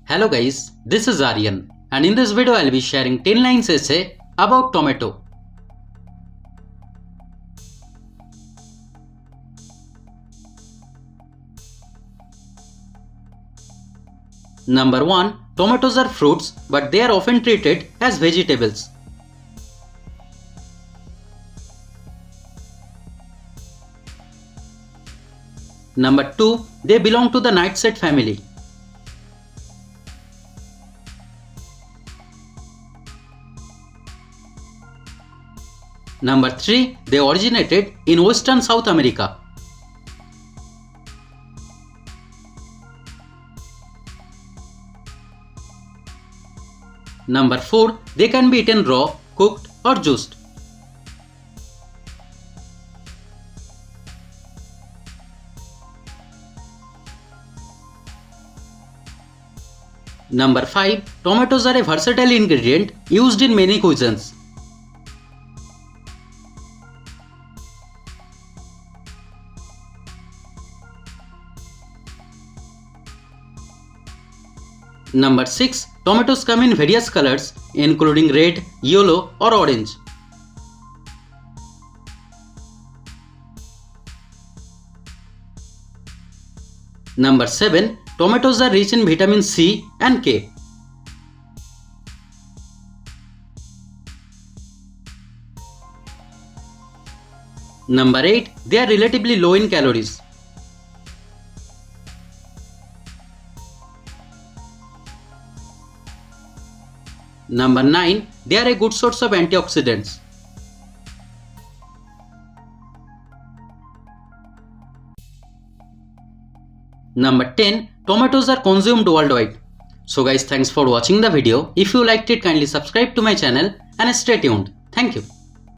Hello guys, this is Aryan and in this video I'll be sharing 10 lines essay about tomato. Number 1. Tomatoes are fruits but they are often treated as vegetables. Number 2. They belong to the nightshade family. Number 3. They originated in Western South America. Number 4. They can be eaten raw, cooked or juiced. Number 5. Tomatoes are a versatile ingredient used in many cuisines. Number 6. Tomatoes come in various colors including red, yellow or orange. Number 7. Tomatoes are rich in vitamin C and K. Number 8. They are relatively low in calories. Number 9. They are a good source of antioxidants. Number 10. Tomatoes are consumed worldwide. So guys, thanks for watching the video. If you liked it, kindly subscribe to my channel and stay tuned. Thank you.